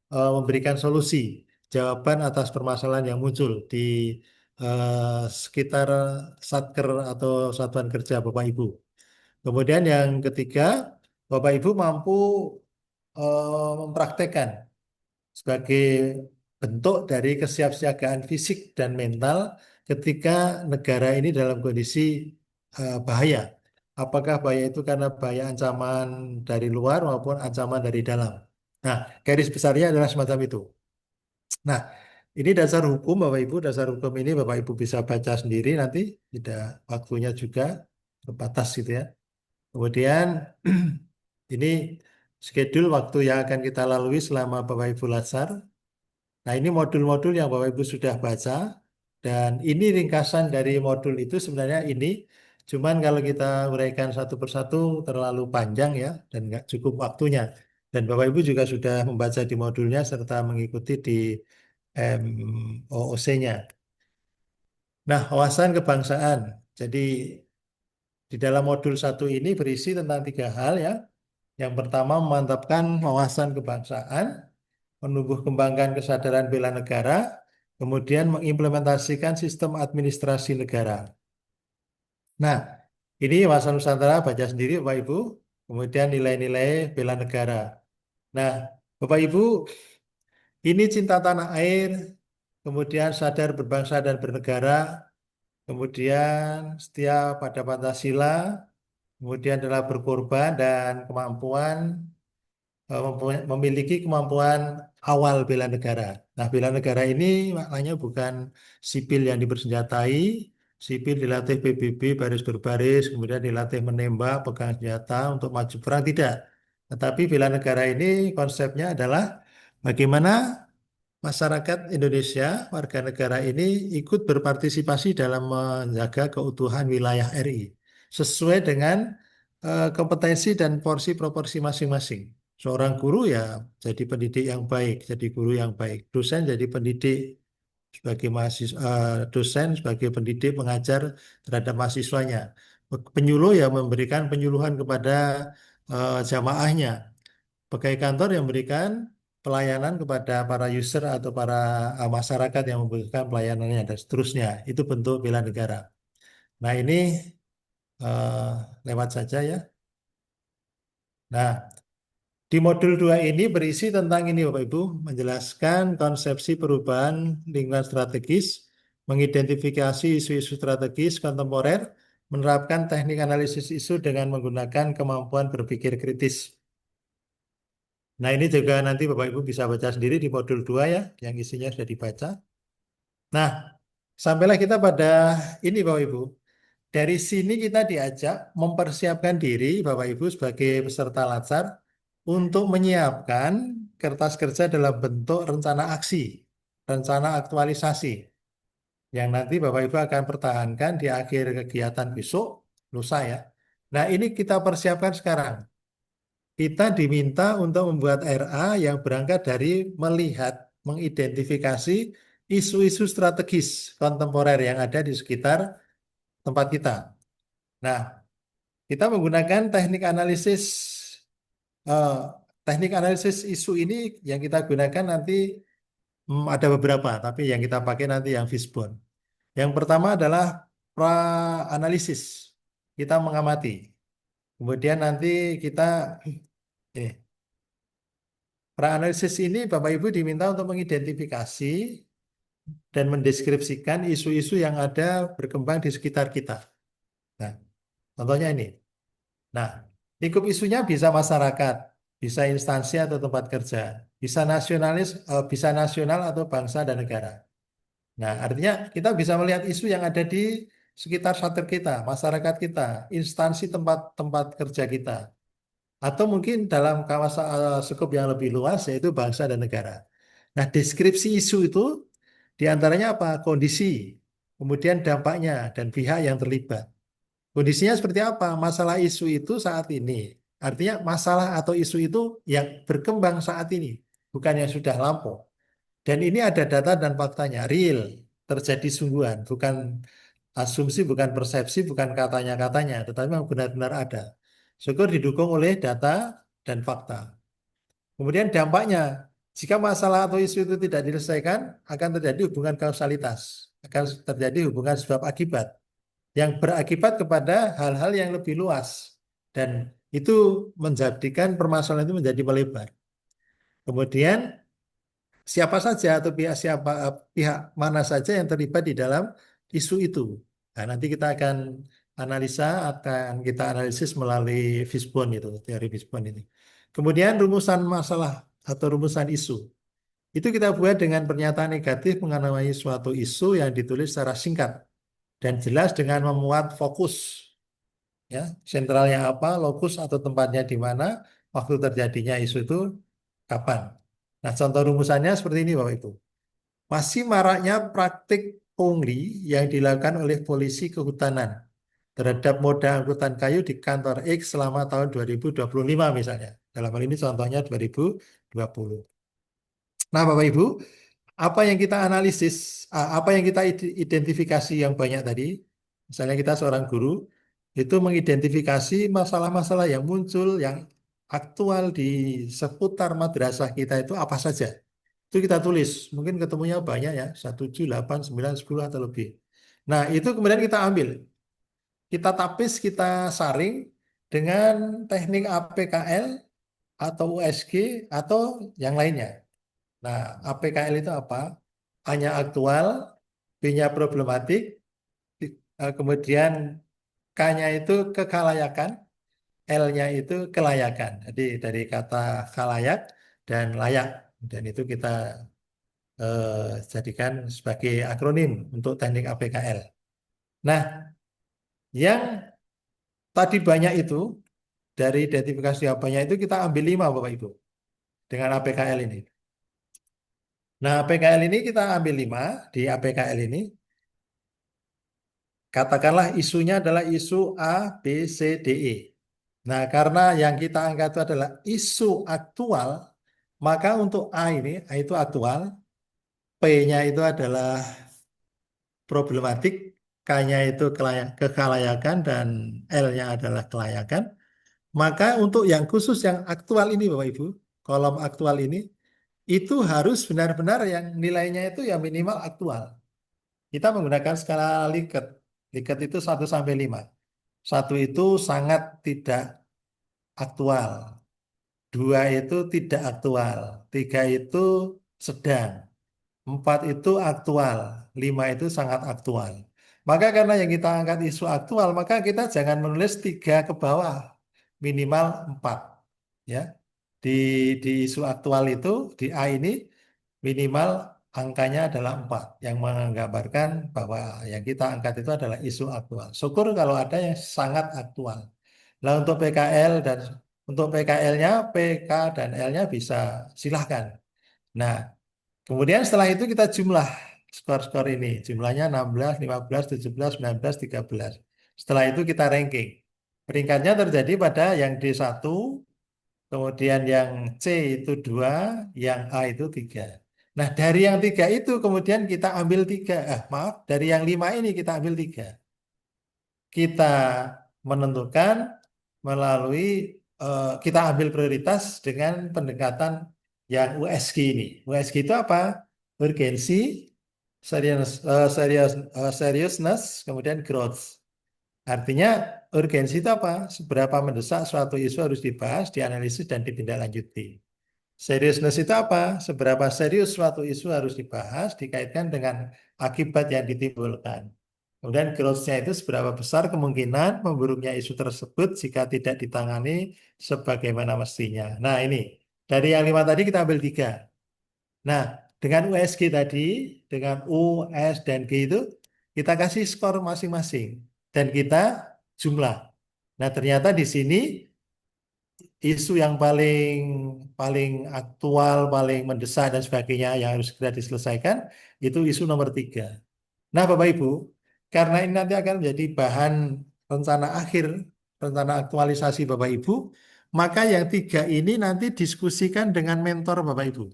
memberikan solusi, jawaban atas permasalahan yang muncul di sekitar satker atau satuan kerja Bapak Ibu. Kemudian yang ketiga, Bapak Ibu mampu mempraktekkan sebagai bentuk dari kesiapsiagaan fisik dan mental ketika negara ini dalam kondisi bahaya. Apakah bahaya itu karena bahaya ancaman dari luar maupun ancaman dari dalam. Nah, garis besarnya adalah semacam itu. Nah, ini dasar hukum Bapak Ibu, dasar hukum ini Bapak Ibu bisa baca sendiri nanti, tidak waktunya juga terbatas gitu ya. Kemudian ini schedule waktu yang akan kita lalui selama Bapak Ibu Latsar. Nah, ini modul-modul yang Bapak Ibu sudah baca dan ini ringkasan dari modul itu sebenarnya ini. Cuman kalau kita uraikan satu persatu terlalu panjang ya dan nggak cukup waktunya. Dan Bapak Ibu juga sudah membaca di modulnya serta mengikuti di MOOC-nya. Nah, wawasan kebangsaan. Jadi di dalam modul satu ini berisi tentang tiga hal ya. Yang pertama memantapkan wawasan kebangsaan, menumbuh kembangkan kesadaran bela negara, kemudian mengimplementasikan sistem administrasi negara. Nah, ini wawasan Nusantara baca sendiri Bapak Ibu, kemudian nilai-nilai bela negara. Nah, Bapak Ibu, ini cinta tanah air, kemudian sadar berbangsa dan bernegara, kemudian setia pada Pancasila, kemudian adalah berkorban dan kemampuan memiliki kemampuan awal bela negara. Nah, bela negara ini maknanya bukan sipil yang dipersenjatai, sipil dilatih PBB baris berbaris, kemudian dilatih menembak, pegang senjata untuk maju perang, tidak. Tetapi bela negara ini konsepnya adalah bagaimana masyarakat Indonesia, warga negara ini ikut berpartisipasi dalam menjaga keutuhan wilayah RI sesuai dengan kompetensi dan porsi proporsi masing-masing. Seorang guru ya jadi pendidik yang baik, jadi guru yang baik. Dosen jadi pendidik sebagai mahasiswa, dosen sebagai pendidik pengajar terhadap mahasiswanya. Penyuluh ya memberikan penyuluhan kepada jamaahnya. Pegawai kantor yang memberikan pelayanan kepada para user atau para masyarakat yang membutuhkan pelayanannya dan seterusnya. Itu bentuk bela negara. Nah, ini eh, lewat saja ya. Nah, di modul 2 ini berisi tentang ini Bapak Ibu, menjelaskan konsepsi perubahan lingkungan strategis, mengidentifikasi isu-isu strategis kontemporer, menerapkan teknik analisis isu dengan menggunakan kemampuan berpikir kritis. Nah, ini juga nanti Bapak Ibu bisa baca sendiri di modul 2 ya, yang isinya sudah dibaca. Nah, sampailah kita pada ini Bapak Ibu. Dari sini kita diajak mempersiapkan diri Bapak Ibu sebagai peserta latsar untuk menyiapkan kertas kerja dalam bentuk rencana aksi, rencana aktualisasi yang nanti Bapak Ibu akan pertahankan di akhir kegiatan besok, lusa ya. Nah, ini kita persiapkan sekarang. Kita diminta untuk membuat RA yang berangkat dari melihat, mengidentifikasi isu-isu strategis kontemporer yang ada di sekitar tempat kita. Nah, kita menggunakan eh, teknik analisis isu ini yang kita gunakan nanti ada beberapa, tapi yang kita pakai nanti yang Fishbone. Yang pertama adalah pra-analisis. Kita mengamati. Kemudian nanti kita ini pra-analisis ini Bapak Ibu diminta untuk mengidentifikasi dan mendeskripsikan isu-isu yang ada berkembang di sekitar kita. Nah, contohnya ini. Nah, lingkup isunya bisa masyarakat, bisa instansi atau tempat kerja, bisa nasionalis, bisa nasional atau bangsa dan negara. Nah, artinya kita bisa melihat isu yang ada di sekitar satelit kita, masyarakat kita, instansi tempat-tempat kerja kita, atau mungkin dalam kawasan skop yang lebih luas yaitu bangsa dan negara. Nah, deskripsi isu itu diantaranya apa? Kondisi, kemudian dampaknya dan pihak yang terlibat. Kondisinya seperti apa? Masalah isu itu saat ini. Artinya masalah atau isu itu yang berkembang saat ini, bukan yang sudah lampau. Dan ini ada data dan faktanya, real, terjadi sungguhan, bukan asumsi, bukan persepsi, bukan katanya-katanya, tetapi memang benar-benar ada. Syukur didukung oleh data dan fakta. Kemudian dampaknya, Jika masalah atau isu itu tidak diselesaikan, akan terjadi hubungan kausalitas, akan terjadi hubungan sebab akibat yang berakibat kepada hal-hal yang lebih luas dan itu menjadikan permasalahan itu menjadi melebar. Kemudian siapa saja atau pihak mana saja yang terlibat di dalam isu itu. Nah, nanti kita akan kita analisis melalui Fishbone itu, teori Fishbone ini. Kemudian rumusan masalah atau rumusan isu. Itu kita buat dengan pernyataan negatif mengenai suatu isu yang ditulis secara singkat dan jelas dengan memuat fokus, ya, sentralnya apa, lokus atau tempatnya di mana, waktu terjadinya isu itu kapan. Nah, contoh rumusannya seperti ini, Bapak Ibu. Masih maraknya praktik pungli yang dilakukan oleh polisi kehutanan terhadap moda angkutan kayu di kantor X selama tahun 2025 misalnya. Dalam hal ini contohnya 2020. Nah, Bapak Ibu, apa yang kita analisis, apa yang kita identifikasi yang banyak tadi, misalnya kita seorang guru, itu mengidentifikasi masalah-masalah yang muncul, yang aktual di seputar madrasah kita itu apa saja. Itu kita tulis, mungkin ketemunya banyak ya, 1, 7, 8, 9, 10 atau lebih. Nah, itu kemudian kita ambil, kita tapis, kita saring dengan teknik APKL atau USG atau yang lainnya. Nah, APKL itu apa? A-nya aktual, B-nya problematik, kemudian K-nya itu kekalayakan, L-nya itu kelayakan. Jadi dari kata kalayak dan layak. Dan itu kita jadikan sebagai akronim untuk teknik APKL. Nah, yang tadi banyak itu, dari identifikasi apanya itu kita ambil 5 Bapak Ibu dengan APKL ini. Nah, APKL ini kita ambil 5 di APKL ini. Katakanlah isunya adalah isu A, B, C, D, E. Nah, karena yang kita angkat itu adalah isu aktual, maka untuk A itu aktual, P-nya itu adalah problematik, K-nya itu kekalayakan, dan L-nya adalah kelayakan. Maka untuk yang khusus yang aktual ini, Bapak Ibu, kolom aktual ini, itu harus benar-benar yang nilainya itu yang minimal aktual. Kita menggunakan skala Likert. Likert itu 1 sampai 5. 1 itu sangat tidak aktual. 2 itu tidak aktual. 3 itu sedang. 4 itu aktual. 5 itu sangat aktual. Maka karena yang kita angkat isu aktual, maka kita jangan menulis 3 ke bawah. Minimal 4. Ya. Di, di isu aktual itu, di A ini, minimal angkanya adalah 4. Yang menggambarkan bahwa yang kita angkat itu adalah isu aktual. Syukur kalau ada yang sangat aktual. Nah, untuk PKL dan untuk PKL-nya, PK dan L-nya bisa silahkan. Nah, kemudian setelah itu kita jumlah skor-skor ini. Jumlahnya 16, 15, 17, 19, 13. Setelah itu kita ranking. Peringkatnya terjadi pada yang D1, kemudian yang C itu 2, yang A itu 3. Nah, dari yang 3 itu kemudian kita ambil 3. Maaf, dari yang 5 ini kita ambil 3. Kita menentukan melalui kita ambil prioritas dengan pendekatan yang USG ini. USG itu apa? Urgensi, seriousness, kemudian growth. Artinya urgensi itu apa? Seberapa mendesak suatu isu harus dibahas, dianalisis, dan ditindaklanjuti. Seriousness itu apa? Seberapa serius suatu isu harus dibahas, dikaitkan dengan akibat yang ditimbulkan. Kemudian growth-nya itu seberapa besar kemungkinan memburuknya isu tersebut jika tidak ditangani sebagaimana mestinya. Nah, ini dari yang 5 tadi kita ambil 3. Nah, dengan USG tadi, dengan U, S, dan G itu kita kasih skor masing-masing dan kita jumlah. Nah, ternyata di sini isu yang paling paling aktual, paling mendesak dan sebagainya yang harus segera diselesaikan itu isu nomor 3. Nah, Bapak Ibu, karena ini nanti akan menjadi bahan rencana akhir, rencana aktualisasi Bapak Ibu, maka yang 3 ini nanti diskusikan dengan mentor Bapak Ibu.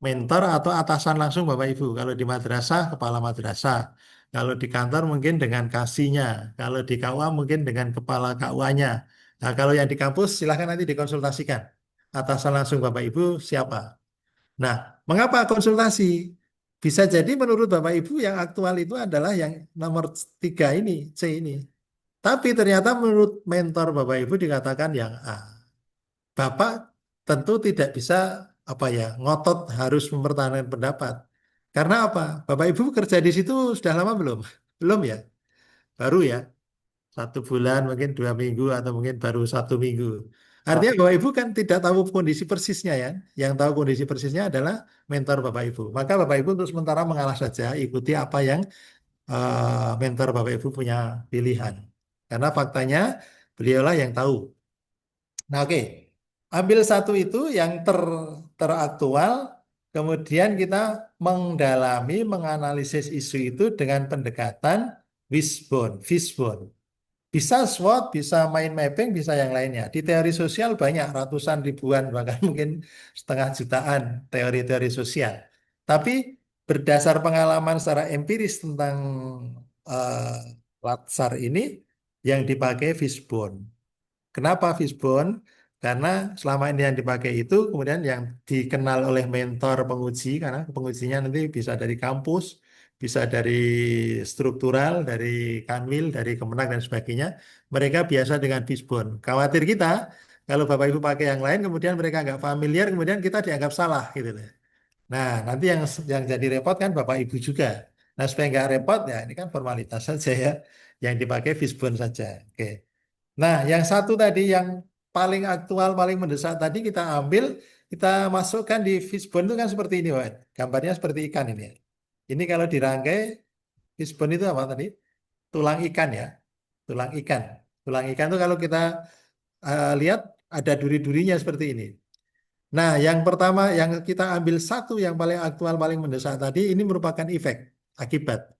Mentor atau atasan langsung Bapak Ibu. Kalau di madrasah, kepala madrasah. Kalau di kantor mungkin dengan kasihnya. Kalau di KUA mungkin dengan kepala KUA-nya. Nah, kalau yang di kampus silahkan nanti dikonsultasikan. atasan langsung Bapak Ibu siapa. Nah, mengapa konsultasi? Bisa jadi menurut Bapak Ibu yang aktual itu adalah yang nomor 3 ini, C ini. Tapi ternyata menurut mentor Bapak Ibu dikatakan yang A. Bapak tentu tidak bisa apa ya ngotot harus mempertahankan pendapat. Karena apa? Bapak Ibu kerja di situ sudah lama belum? Belum ya? Baru ya? 1 bulan, mungkin 2 minggu, atau mungkin baru 1 minggu. Artinya Bapak Ibu kan tidak tahu kondisi persisnya ya. Yang tahu kondisi persisnya adalah mentor Bapak Ibu. Maka Bapak Ibu untuk sementara mengalah saja, ikuti apa yang mentor Bapak Ibu punya pilihan. Karena faktanya beliaulah yang tahu. Nah, oke. Ambil satu itu yang teraktual, kemudian kita mendalami, menganalisis isu itu dengan pendekatan fishbone. Bisa SWOT, bisa mind mapping, bisa yang lainnya. Di teori sosial banyak ratusan ribuan, bahkan mungkin setengah jutaan teori-teori sosial. Tapi berdasar pengalaman secara empiris tentang eh, Latsar ini, yang dipakai fishbone. Kenapa fishbone? Karena selama ini yang dipakai itu kemudian yang dikenal oleh mentor penguji, karena pengujinya nanti bisa dari kampus, bisa dari struktural, dari Kanwil, dari Kemenang dan sebagainya. Mereka biasa dengan fishbone. Khawatir kita kalau Bapak Ibu pakai yang lain, kemudian mereka nggak familiar, kemudian kita dianggap salah gitu loh. Nah, nanti yang jadi repot kan Bapak Ibu juga. Nah, supaya nggak repot ya ini kan formalitas saja ya. Yang dipakai fishbone saja. Oke. Nah, yang satu tadi yang paling aktual, paling mendesak tadi kita ambil, kita masukkan di fishbone itu kan seperti ini, Pak. Gambarnya seperti ikan ini ya. Ini kalau dirangkai, fishbone itu apa tadi? Tulang ikan ya. Tulang ikan. Tulang ikan itu kalau kita lihat ada duri-durinya seperti ini. Nah, yang pertama yang kita ambil satu yang paling aktual, paling mendesak tadi, ini merupakan efek, akibat.